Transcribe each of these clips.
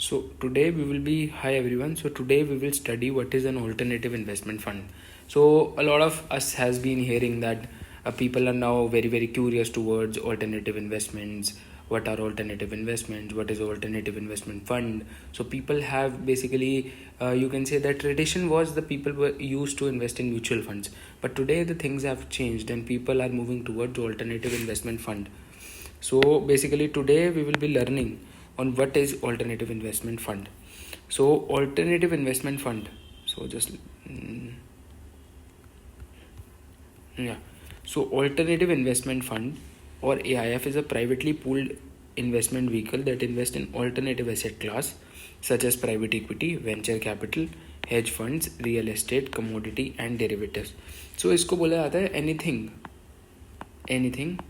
So today we will be hi everyone. So today we will study what is an alternative investment fund. So a lot of us has been hearing that people are now very curious towards alternative investments. What are alternative investments? What is alternative investment fund? So people have basically you can say that tradition was the people were used to invest in mutual funds, but today the things have changed and people are moving towards alternative investment fund. So basically today we will be learning on what is alternative investment fund. So alternative investment fund, so just yeah, so alternative investment fund or AIF is a privately pooled investment vehicle that invests in alternative asset class such as private equity, venture capital, hedge funds, real estate, commodity and derivatives. So इसको बोला जाता है anything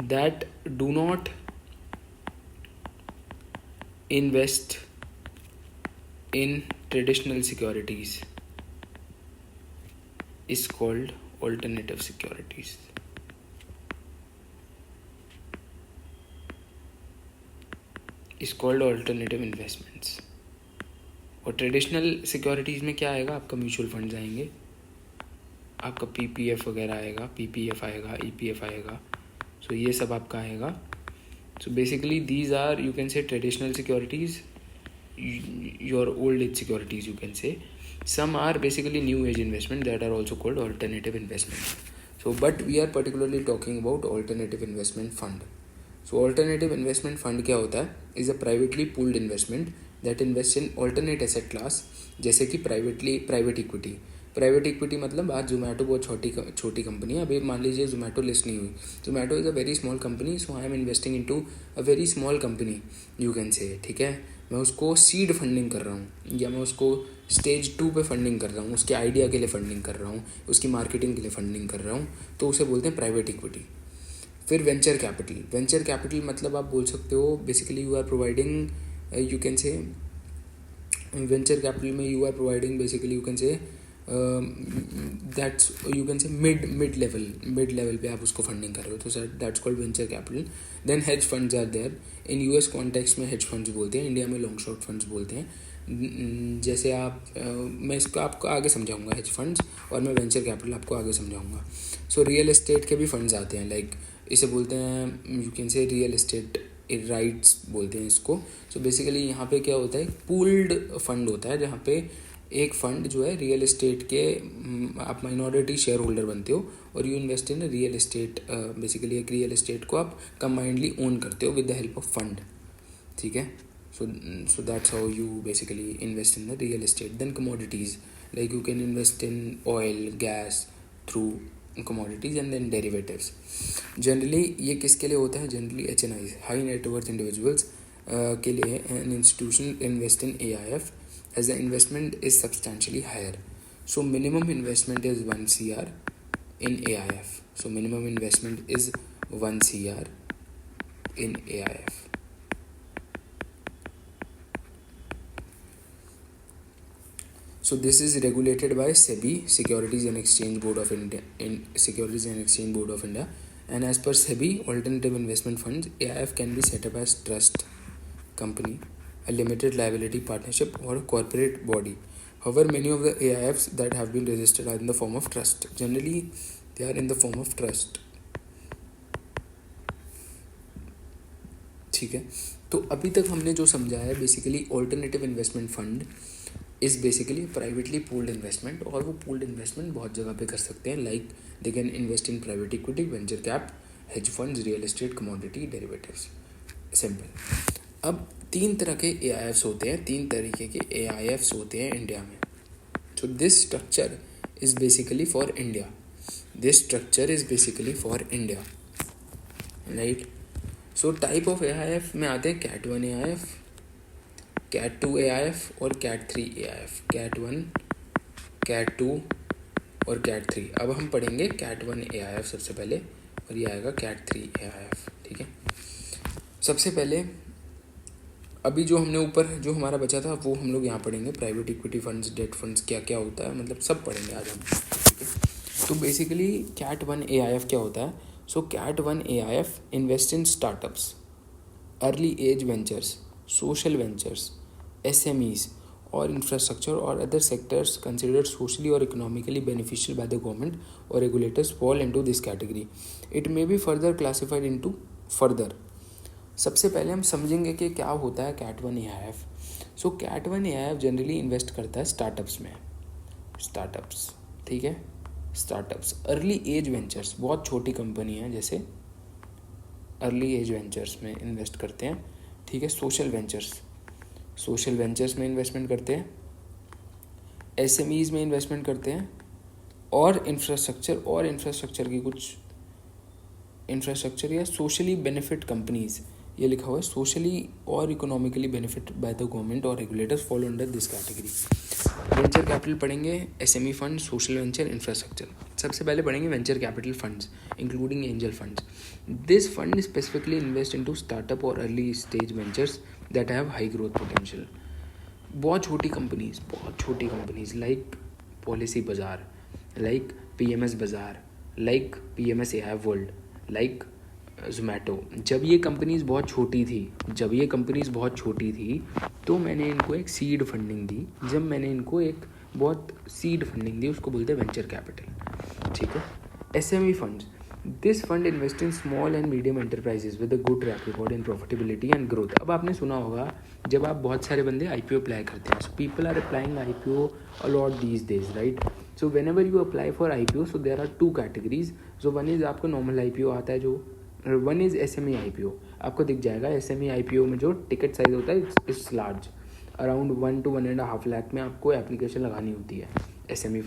that do not invest in traditional securities is called alternative securities. Is called alternative investments. और traditional securities में क्या आएगा? आपका mutual funds आएंगे, आपका पीपीएफ वगैरह आएगा, पीपीएफ आएगा, ईपीएफ आएगा. सो ये सब आपका आएगा. So basically these are, you can say, traditional securities, your old age securities you can say. Some are basically new age investment that are also called alternative investment. So but we are particularly talking about alternative investment fund. So alternative investment fund क्या होता है? Is a privately pooled investment that invests in alternate asset class, जैसे कि private equity. Private equity मतलब आज जोमेटो बहुत छोटी company है. अभी मान लीजिए जोमेटो लिस्ट नहीं हुई. Zomato is a very small company, so I am investing into a very small company you can से. ठीक है, मैं उसको सीड फंडिंग कर रहा हूँ या मैं उसको स्टेज 2 पे फंडिंग कर रहा हूँ, उसके आइडिया के लिए फंडिंग कर रहा हूँ, उसकी मार्केटिंग के लिए फंडिंग कर रहा हूँ, तो उसे बोलते हैं प्राइवेट इक्विटी. फिर वेंचर कैपिटल मतलब आप बोल सकते हो basically you are providing, you can say venture capital में you are providing basically you can say that's you can say mid level पे आप उसको फंडिंग कर रहे हो, तो that's called venture capital. Then hedge funds are there. In US context में hedge funds बोलते हैं, इंडिया में लॉन्ग शॉर्ट फंड्स बोलते हैं. जैसे आप मैं इसको आपको आगे समझाऊंगा हेज फंड्स, और मैं वेंचर कैपिटल आपको आगे समझाऊंगा. सो रियल एस्टेट के भी फंड्स आते हैं, लाइक इसे बोलते हैं यू कैन से रियल एस्टेट राइट्स बोलते हैं इसको. सो बेसिकली यहाँ पे क्या होता है, पूल्ड फंड होता है जहाँ पे एक फंड जो है रियल एस्टेट के आप माइनॉरिटी शेयर होल्डर बनते हो और you invest in real estate. Basically एक रियल एस्टेट को आप कंबाइंडली ओन करते हो with the help of fund. ठीक है, so that's how you basically invest in the real estate. Then commodities, like you can invest in oil gas through commodities. And then derivatives. Generally ये किसके लिए होता है? Generally HNIs, high net worth individuals के लिए an institution invest in AIF as the investment is substantially higher. So minimum investment is 1 CR in AIF. So minimum investment is 1 CR in AIF. So this is regulated by SEBI, Securities and Exchange Board of India, Securities and Exchange Board of India. And as per SEBI, alternative investment funds, AIF can be set up as trust company, a limited liability partnership or a corporate body. However, many of the AIFs that have been registered are in the form of trust. Generally, they are in the form of trust. ठीक है, तो अभी तक हमने जो समझा है basically alternative investment fund is basically privately pooled investment, और वो पूल्ड इन्वेस्टमेंट बहुत जगह पे कर सकते हैं. Like they can invest in private equity, venture cap, hedge funds, real estate, commodity, derivatives. Simple. अब 3 तरह के AIFs होते हैं, 3 तरीके के AIFs होते हैं इंडिया में. So this structure is basically for India. Right. So type of AIF में आते हैं Cat 1 AIF, Cat 2 AIF और Cat 3 AIF. Cat 1, Cat 2 और Cat 3. अब हम पढ़ेंगे Cat 1 AIF सबसे पहले, और ये आएगा Cat 3 AIF. ठीक है, सबसे पहले अभी जो हमने ऊपर जो हमारा बचा था वो हम लोग यहाँ पढ़ेंगे. Private equity funds, date funds क्या क्या होता है, मतलब सब पढ़ेंगे आज हम. ठीक है, तो बेसिकली Cat 1 AIF क्या होता है? So Cat 1 AIF invest in startups, early age ventures, social ventures, SMEs or infrastructure or other sectors considered socially or economically beneficial by the government or regulators fall into this category. It may be further classified into further. सबसे पहले हम समझेंगे कि क्या होता है cat 1 AIF. सो cat 1 AIF generally invest करता है स्टार्टअप्स में. स्टार्टअप्स, ठीक है, स्टार्टअप्स, अर्ली एज वेंचर्स, बहुत छोटी कंपनी है जैसे अर्ली एज वेंचर्स में इन्वेस्ट करते हैं, ठीक है. सोशल वेंचर्स में इन्वेस्टमेंट करते हैं, SMEs में इन्वेस्टमेंट करते हैं, और इंफ्रास्ट्रक्चर की कुछ इंफ्रास्ट्रक्चर या सोशली बेनिफिट कंपनीज, ये लिखा हुआ है सोशली और economically benefit by the government और regulators follow under this category. Venture capital पढ़ेंगे, SME fund, social venture, infrastructure. सबसे पहले पढ़ेंगे venture capital funds including angel funds. This fund specifically invest into startup और early stage ventures that have high growth potential. बहुत छोटी companies like policy Bazaar, like PMS Bazaar, like PMS AI world, like Zomato. जब ये companies बहुत छोटी थी तो मैंने इनको एक सीड फंडिंग दी. जब मैंने इनको एक बहुत सीड फंडिंग दी उसको बोलते हैं वेंचर कैपिटल, ठीक है. SME funds, this fund invest in small and medium enterprises with a good track record in profitability and growth. अब आपने सुना होगा जब आप बहुत सारे बंदे IPO अप्लाई करते हैं, so people are applying IPO allot these days, right. So whenever you apply for IPO, so there are 2 categories. So one is आपको नॉर्मल IPO आता है, जो वन इज़ SME IPO. आपको दिख जाएगा SME IPO में जो ticket size होता है it's large, around 1 to 1.5 lakh में आपको एप्लीकेशन लगानी होती है SME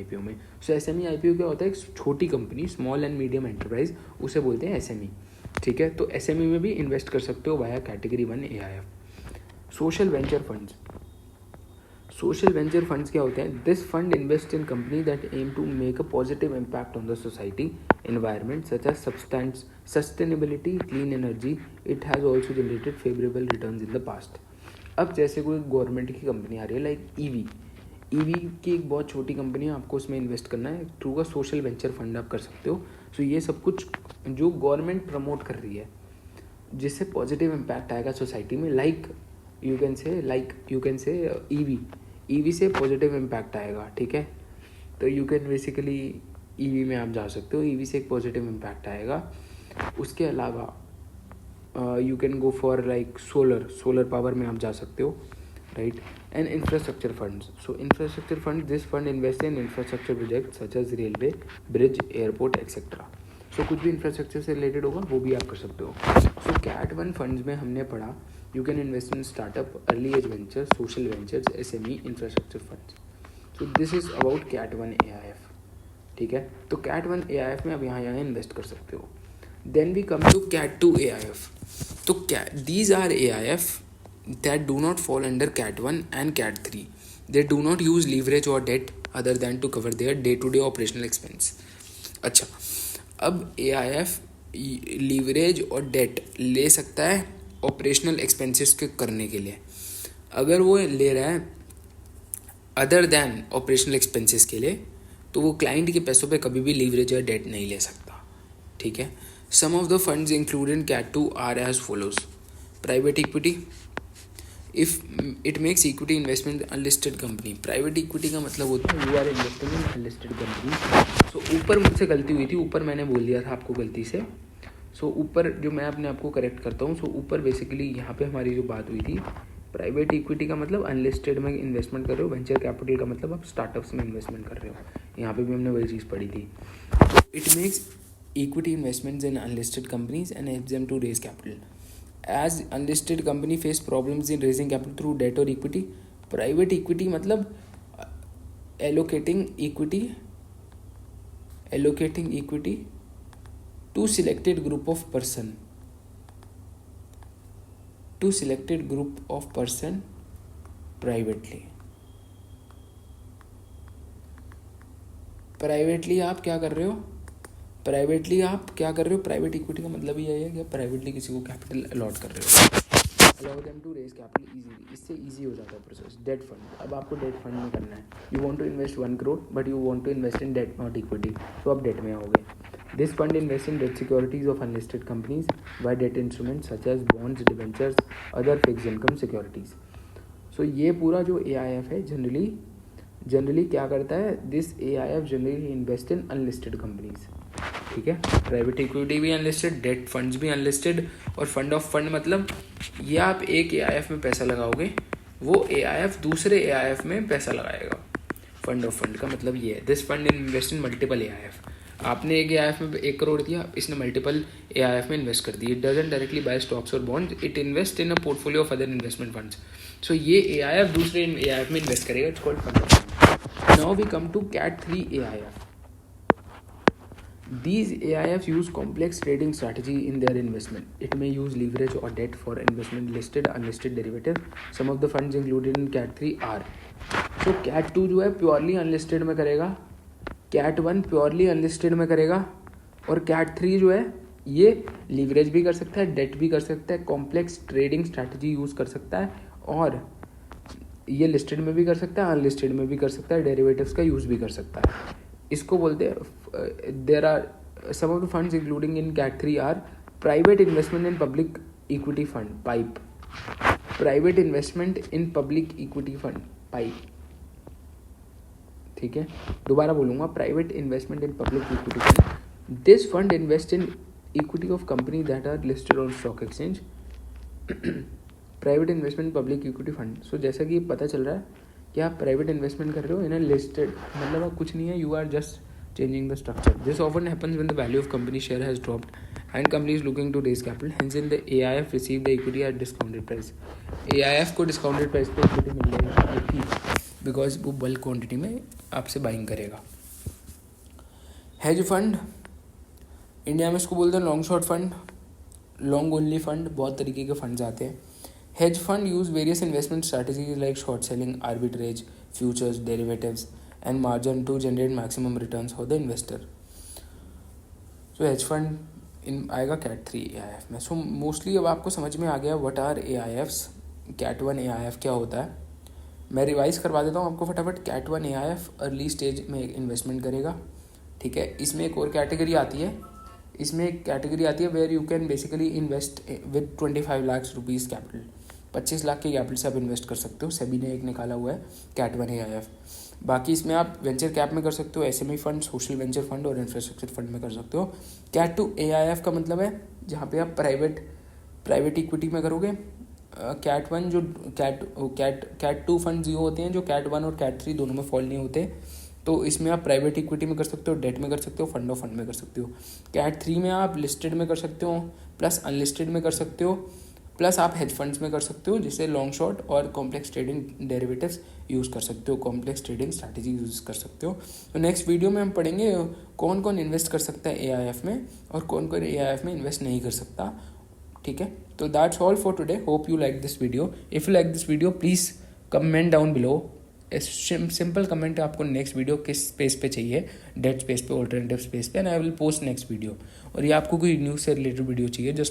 IPO में. सो SME IPO क्या होता है, एक छोटी company, small and medium enterprise, उसे बोलते हैं SME, ठीक है. तो SME में भी इन्वेस्ट कर सकते हो via category 1 AIF. Social venture funds क्या होते हैं, this fund invest in company that aim to make a positive impact on the society environment such as sustainability, clean energy. It has also generated favorable returns in the past. अब जैसे कोई government की company आ रही है like EV की एक बहुत छोटी कंपनी है, आपको उसमें इन्वेस्ट करना है थ्रू का सोशल वेंचर फंड आप कर सकते हो. सो ये सब कुछ जो गवर्नमेंट प्रमोट कर रही है जिससे पॉजिटिव इम्पैक्ट आएगा सोसाइटी में, लाइक यू कैन से EV से पॉजिटिव इम्पैक्ट आएगा, ठीक है. तो यू कैन बेसिकली EV में आप जा सकते हो, EV से एक पॉजिटिव इम्पैक्ट आएगा. उसके अलावा you can go for like solar power में आप जा सकते हो, right. And infrastructure funds, so infrastructure fund, this fund invest in infrastructure project such as railway, bridge, airport etcetera. So कुछ भी इंफ्रास्ट्रक्चर से रिलेटेड होगा वो भी आप कर सकते हो. सो कैट 1 फंड्स में हमने पढ़ा you can invest in startup, early age venture, social ventures, SME, infrastructure funds. So this is about cat 1 AIF, ठीक है. तो कैट 1 AIF में अब यहाँ इन्वेस्ट कर सकते हो. Then we come to cat 2 AIF. तो these are AIF that do not fall under cat 1 and cat 3. They do not use leverage और debt other than to cover their day to day operational expense. अच्छा, अब AIF leverage और date ले सकता है operational expenses के करने के लिए. अगर वो ले रहा है अदर दैन ऑपरेशनल एक्सपेंसेस के लिए तो वो क्लाइंट के पैसों पे कभी भी लीवरेज या डेट नहीं ले सकता, ठीक है. Some of the funds included in cat 2 are as follows. Private equity, if it makes equity investment unlisted company. प्राइवेट इक्विटी का मतलब होता है you are investing in unlisted company. So ऊपर मुझसे गलती हुई थी, ऊपर मैंने बोल दिया था आपको गलती से. सो ऊपर जो मैं अपने आपको करेक्ट करता हूँ, सो ऊपर बेसिकली यहाँ पे हमारी जो बात हुई थी, प्राइवेट इक्विटी का मतलब अनलिस्टेड में इन्वेस्टमेंट कर रहे हो, वेंचर कैपिटल का मतलब आप स्टार्टअप्स में इन्वेस्टमेंट कर रहे हो. यहाँ पे भी हमने वही चीज़ पढ़ी थी. It makes equity investments in unlisted companies and helps them to raise capital. As unlisted company face problems in raising capital through debt और इक्विटी. प्राइवेट इक्विटी मतलब allocating equity to selected group of person privately आप क्या कर रहे हो, private इक्विटी का मतलब ही है कि प्राइवेटली किसी को कैपिटल अलॉट कर रहे हो. Allow them to raise capital easily, इससे इजी हो जाता है प्रोसेस. डेट फंड, अब आपको डेट फंड में करना है. You want to invest 1 crore but you want to invest in debt not equity, तो आप डेट में आओगे. This fund invest in debt securities of unlisted companies by debt instruments such as bonds, debentures, other fixed income securities. So ये पूरा जो AIF है generally क्या करता है, this AIF generally invest in unlisted companies, ठीक है। प्राइवेट इक्विटी भी अनलिस्टेड, डेट फंड्स भी अनलिस्टेड, और फंड ऑफ फंड मतलब ये आप एक AIF में पैसा लगाओगे, वो AIF दूसरे AIF में पैसा लगाएगा। फंड ऑफ फंड का मतलब ये है, this fund invest in multiple AIF। आपने एक AIF में 1 करोड़ दिया, इसने मल्टीपल AIF में इन्वेस्ट कर दी। It doesn't directly buy stocks और bonds, it invest in a portfolio of other investment funds. So ये AIF दूसरे AIF में इन्वेस्ट करेगा, it's called fund of fund. Now we come to Cat 3 AIF. These AIFs use complex trading strategy in their investment. It may use leverage or debt for investment listed, unlisted derivative. Some of the funds included in Cat 3 are. So Cat 2 जो है purely unlisted में करेगा, Cat 1 purely unlisted में करेगा, और Cat 3 जो है ये लीवरेज भी कर सकता है, डेट भी कर सकता है, कॉम्प्लेक्स ट्रेडिंग स्ट्रैटेजी यूज़ कर सकता है, और ये लिस्टेड में भी कर सकता है, अनलिस्टेड में भी कर सकता है, डेरिवेटिव्स का यूज़ भी कर सकता है। इसको बोलते हैं, there are some of the funds including in Cat 3 are private investment in public equity fund pipe, private investment in public equity fund pipe, ठीक है। दोबारा बोलूँगा, private investment in public equity fund, this fund invest in equity of company that are listed on stock exchange. Private investment public equity fund, so जैसा कि पता चल रहा है कि आप प्राइवेट इन्वेस्टमेंट कर रहे हो इन लिस्टेड, मतलब आप कुछ नहीं है, you are just changing the structure. This often happens when the value of company share has dropped and company is looking to raise capital, hence in the AIF receive the equity at discounted price. AIF को discounted price पे equity मिल जाएगी because वो bulk quantity में आपसे buying करेगा। Hedge fund, India में इसको बोलते हैं long short fund, long only fund, बहुत तरीके के फंड्स आते हैं। Hedge fund use various investment strategies like short selling, arbitrage, futures, derivatives, and margin to generate maximum returns for the investor. So hedge fund in आएगा Cat 3 AIF में। So mostly अब आपको समझ में आ गया what are AIFs, Cat 1 AIF क्या होता है। मैं रिवाइज करवा देता हूँ आपको फटाफट। Cat 1 AIF अर्ली स्टेज में इन्वेस्टमेंट करेगा, ठीक है। इसमें एक और कैटेगरी आती है, इसमें एक कैटेगरी आती है where you can basically invest with 25 lakh rupees capital, 25 lakh के कैपिटल से आप इन्वेस्ट कर सकते हो। सेबी ने एक निकाला हुआ है Cat 1 AIF। बाकी इसमें आप वेंचर कैप में कर सकते हो, SME fund, social venture fund और इंफ्रास्ट्रक्चर फंड में कर सकते हो। Cat 2 AIF का मतलब है जहाँ पे आप प्राइवेट इक्विटी में करोगे। Cat 1 जो Cat 2 फंड जो होते हैं, जो Cat 1 और Cat 3 दोनों में फॉल नहीं होते, तो इसमें आप प्राइवेट इक्विटी में कर सकते हो, डेट में कर सकते हो, फंड ऑफ फंड में कर सकते हो। Cat 3 में आप लिस्टेड में कर सकते हो, प्लस अनलिस्टेड में कर सकते हो, प्लस आप हेज फंड्स में कर सकते हो, जिससे लॉन्ग शॉर्ट और कॉम्प्लेक्स ट्रेडिंग डेरिवेटिव्स यूज़ कर सकते हो, कॉम्प्लेक्स ट्रेडिंग स्ट्रैटेजी यूज़ कर सकते हो। तो नेक्स्ट वीडियो में हम पढ़ेंगे कौन कौन इन्वेस्ट कर सकता है AIF में और कौन कौन AIF में इन्वेस्ट नहीं कर सकता, ठीक है। तो that's all for today, hope you like this video. If you like this video please comment down below, simple comment आपको नेक्स्ट वीडियो किस स्पेस पे चाहिए, डेट स्पेस पे, ऑल्टरनेटिव स्पेस पे, and I will post next video. और ये आपको कोई न्यूज़ से रिलेटेड वीडियो चाहिए, जस्ट